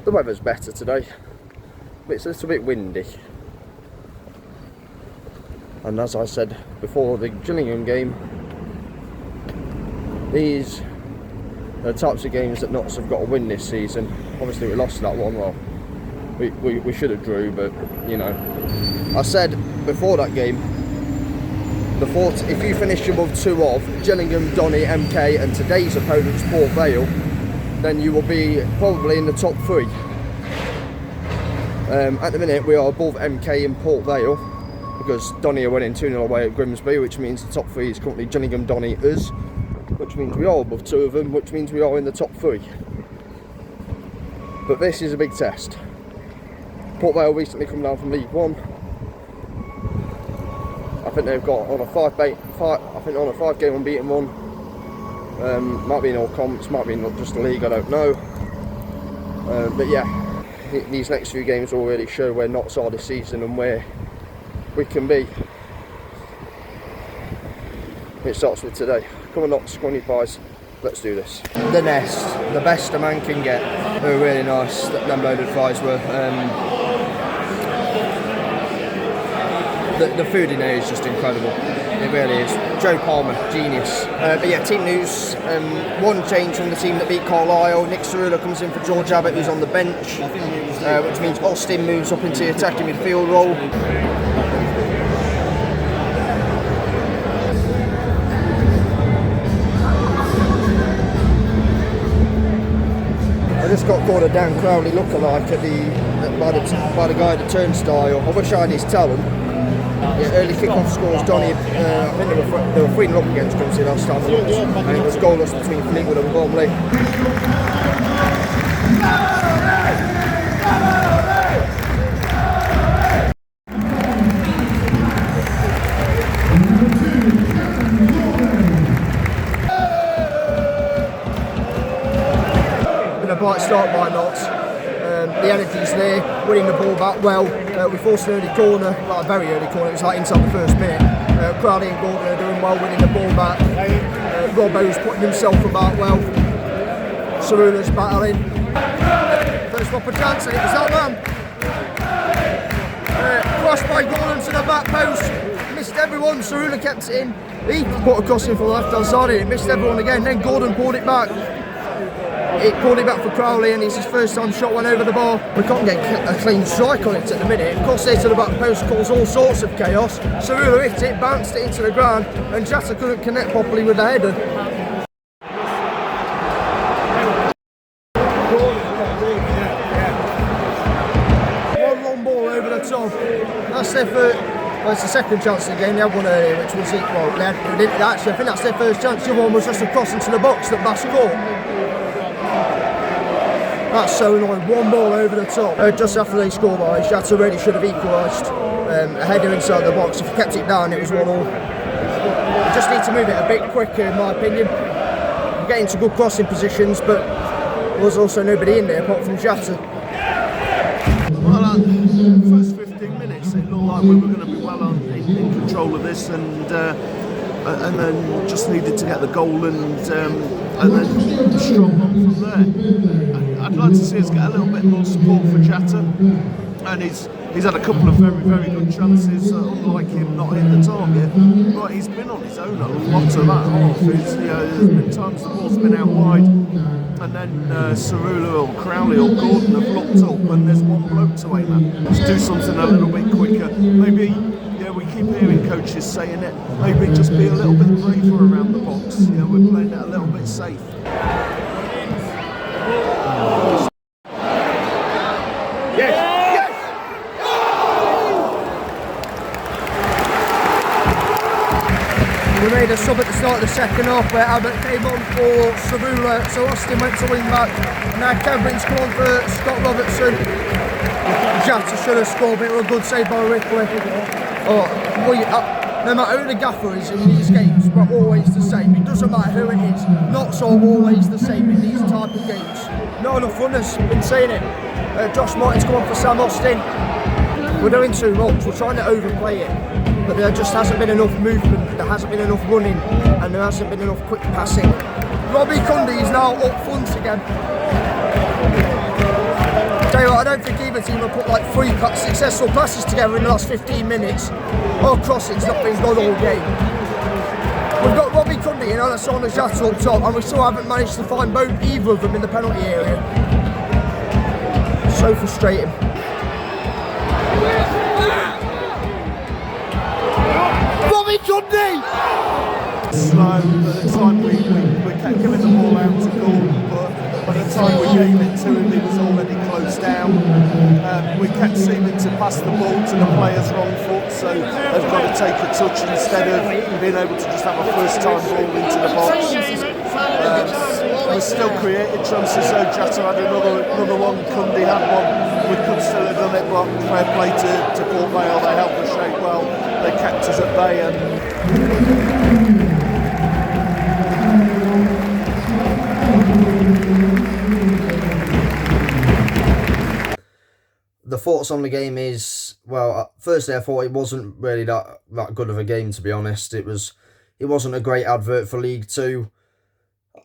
The weather's better today, but it's a little bit windy. And as I said before the Gillingham game, these are the types of games that Notts have got to win this season. Obviously we lost that one, well, we should have drew, but you know. I said before that game, if you finish above 2 of Gillingham, Donny, MK and today's opponents Port Vale, then you will be probably in the top 3. At the minute we are above MK and Port Vale because Donny are winning 2-0 away at Grimsby, which means the top 3 is currently Gillingham, Donny, us, which means we are above 2 of them, which means we are in the top 3. But this is a big test. Port Vale recently come down from League 1. I think they've got on a 5 game unbeaten run. Might be in all comps, might be not just the league, I don't know. But yeah, these next few games will really show where Notts are this season and where we can be. It starts with today. Come on Notts, come on you pies, let's do this. The Nest, the best a man can get. They were really nice, them loaded fries were. The food in there is just incredible, it really is. Joe Palmer, genius. But yeah, team news, one change from the team that beat Carlisle. Nick Cerula comes in for George Abbott, who's on the bench, which means Austin moves up into the attacking midfield role. I just got called a Dan Crowley lookalike by the guy at the turnstile. I wish I had his talent. Yeah, early kick-off scores, Donny, I think they were 3-0 up against Grimsby last time, and it was goalless between Fleetwood and Bromley. Been a bright start by Notts. The energy's there, winning the ball back well. We forced an early corner, well, a very early corner, it was like inside the first minute. Crowley and Gordon are doing well, winning the ball back. Robbo's putting himself about well. Cerula's battling. First proper chance, and it was that man. Crossed by Gordon to the back post. Missed everyone, Cerula kept it in. He put a cross in from the left hand side and it missed everyone again. Then Gordon pulled it back. It pulled it back for Crowley and it's his first time shot went over the bar. We can't get a clean strike on it at the minute. Of course, to the back post caused all sorts of chaos. Cerula hit it, bounced it into the ground, and Jatta couldn't connect properly with the header. One long ball over the top. That's their first. Well, it's the second chance of the game. They had one earlier, which was equal. Actually, I think that's their first chance. The other one was just a cross into the box that Bass caught. That's so annoying, one ball over the top. Just after they scored, Jatta really should have equalised. A header inside the box, if he kept it down it was 1-1. We just need to move it a bit quicker in my opinion. We're getting to good crossing positions, but there was also nobody in there apart from Jatta. Well, the first 15 minutes it looked like we were going to be well in control of this and then just needed to get the goal and then strong on from there. I'd like to see us get a little bit more support for Jatta, and he's had a couple of very, very good chances, unlike him not hitting the target, but he's been on his own a lot of that half. There's been times the ball's been out wide, and then Cerula or Crowley or Gordon have looked up and there's one bloke to aim at. Let's do something a little bit quicker. Maybe, we keep hearing coaches saying it, maybe just be a little bit braver around the box. We're playing it a little bit safe. We made a sub at the start of the second half where Abbott came on for Cerula, so Austin went to wing back. Now Cameron's come on for Scott Robertson. Jatta should have scored, but it was a good save by Ripley. No matter who the gaffer is in these games, we're always the same. It doesn't matter who it is. Notts are always the same in these type of games. Not enough runners, been saying it. Josh Martin's come on for Sam Austin. We're doing 2 wrongs, we're trying to overplay it. But there just hasn't been enough movement, there hasn't been enough running, and there hasn't been enough quick passing. Robbie Cundy is now up front again. I don't think either team have put like 3 successful passes together in the last 15 minutes. Our crossing's not been good all game. We've got Robbie Cundy and Alessandro Jata up top, and we still haven't managed to find either of them in the penalty area. So frustrating. Robbie Cundy! Slow, by the time we kept giving the ball out to Gordon, but by the time we gave it to him, he was already closed down. We kept seeming to pass the ball to the player's wrong foot, so they've got to take a touch instead of being able to just have a first-time ball into the box. We still created chances, so Jata had another one, Cundy had one. We could still have done it, but fair play to Port Vale, they held the shape well, they kept us at bay. And the thoughts on the game is, well, firstly I thought it wasn't really that good of a game, to be honest. It wasn't a great advert for League Two.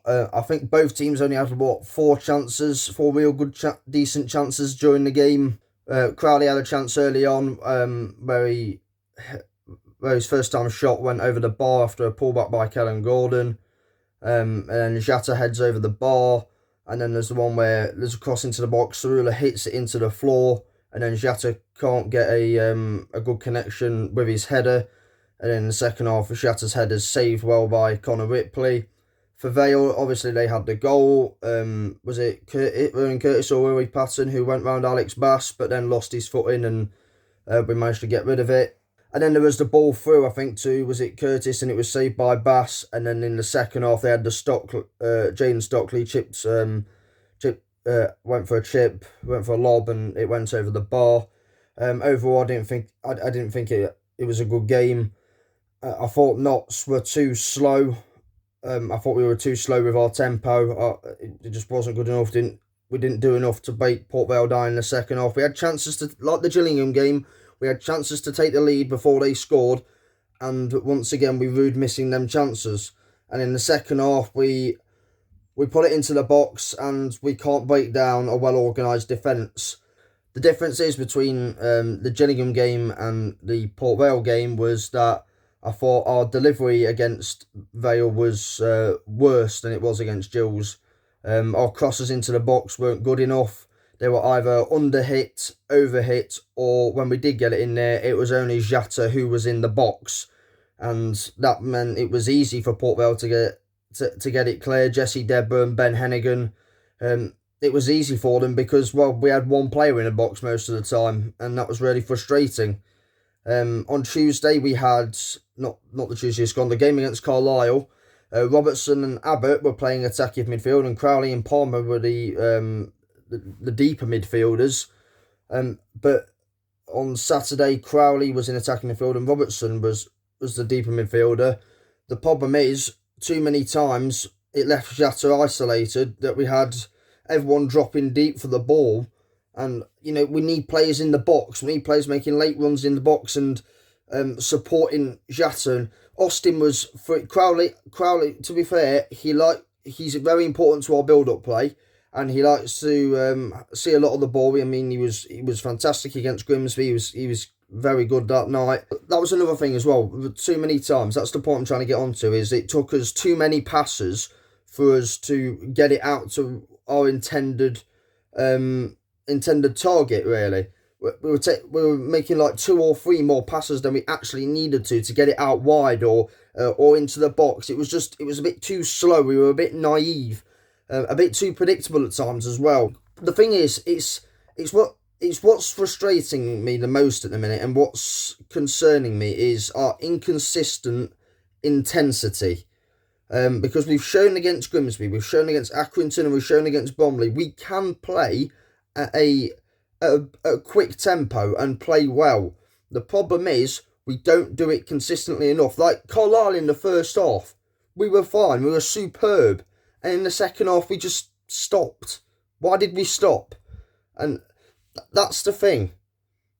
I think both teams only had, 4 real good, decent chances during the game. Crowley had a chance early on where his first time shot went over the bar after a pullback by Kellen Gordon. And then Jata heads over the bar. And then there's the one where there's a cross into the box. Cerula hits it into the floor. And then Jata can't get a good connection with his header. And then in the second half, Jata's header is saved well by Connor Ripley. For Vale, obviously they had the goal. Was it Vernon Curtis or Willie Patton who went round Alex Bass, but then lost his footing, and we managed to get rid of it. And then there was the ball through, I think, to, was it Curtis, and it was saved by Bass. And then in the second half, they had the Jaden Stockley went for a chip, went for a lob, and it went over the bar. Overall, I didn't think it was a good game. I thought Notts were too slow. I thought we were too slow with our tempo. It just wasn't good enough. We didn't do enough to bait Port Vale down in the second half. We had chances to, like the Gillingham game, we had chances to take the lead before they scored, and once again we rued missing them chances. And in the second half, we put it into the box, and we can't break down a well-organised defence. The difference is between the Gillingham game and the Port Vale game was that I thought our delivery against Vale was worse than it was against Gills. Our crosses into the box weren't good enough. They were either under-hit, over-hit, or when we did get it in there, it was only Jata who was in the box. And that meant it was easy for Port Vale to get it clear. Jesse Debber and Ben Hennigan. It was easy for them because, well, we had one player in the box most of the time, and that was really frustrating. On Tuesday, we had, not the Tuesday it's gone, the game against Carlisle. Robertson and Abbott were playing attacking midfield, and Crowley and Palmer were the deeper midfielders. But on Saturday, Crowley was in attacking midfield and Robertson was the deeper midfielder. The problem is, too many times, it left Jata isolated, that we had everyone dropping deep for the ball. And, you know, we need players in the box. We need players making late runs in the box and supporting Jata. And Austin was, for Crowley, to be fair, he's very important to our build-up play. And he likes to see a lot of the ball. I mean, he was fantastic against Grimsby. He was very good that night. That was another thing as well. Too many times. That's the point I'm trying to get onto. Is it took us too many passes for us to get it out to our intended target. Really, we were making like 2 or 3 more passes than we actually needed to get it out wide or into the box. It was a bit too slow. We were a bit naive. A bit too predictable at times as well. The thing is, it's what's frustrating me the most at the minute, and what's concerning me is our inconsistent intensity. Because we've shown against Grimsby, we've shown against Accrington, and we've shown against Bromley, we can play at a quick tempo and play well. The problem is, we don't do it consistently enough. Like Carlisle in the first half, we were fine, we were superb. And in the second half, we just stopped. Why did we stop? And that's the thing.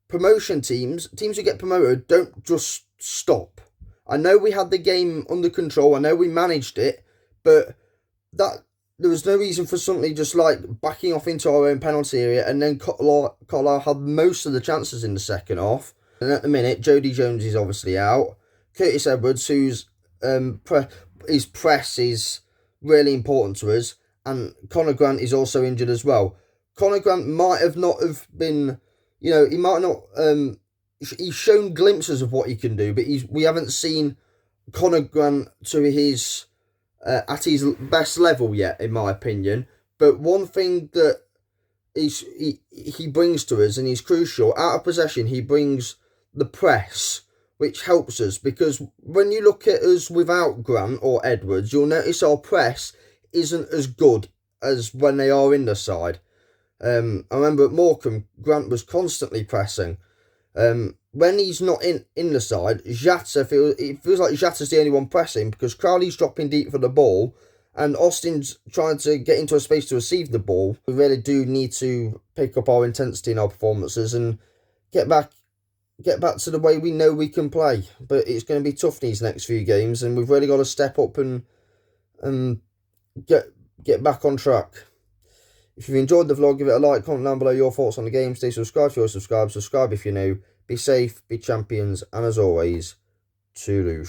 Promotion teams who get promoted, don't just stop. I know we had the game under control. I know we managed it. But there was no reason for something just like backing off into our own penalty area, and then Carlisle had most of the chances in the second half. And at the minute, Jody Jones is obviously out. Curtis Edwards, whose his press is really important to us, and Connor Grant is also injured as well. Connor Grant might have not have been, he might not. He's shown glimpses of what he can do, but we haven't seen Connor Grant to his at his best level yet, in my opinion. But one thing that he brings to us, and he's crucial, out of possession, he brings the press, which helps us, because when you look at us without Grant or Edwards, you'll notice our press isn't as good as when they are in the side. I remember at Morecambe, Grant was constantly pressing. When he's not in the side, it feels like Jata's the only one pressing, because Crowley's dropping deep for the ball and Austin's trying to get into a space to receive the ball. We really do need to pick up our intensity in our performances and get back to the way we know we can play. But it's going to be tough these next few games, and we've really got to step up and get back on track. If you've enjoyed the vlog, give it a like, comment down below your thoughts on the game. Stay subscribed if you're subscribed, subscribe if you're new. Be safe, be champions, and as always, toodaloo.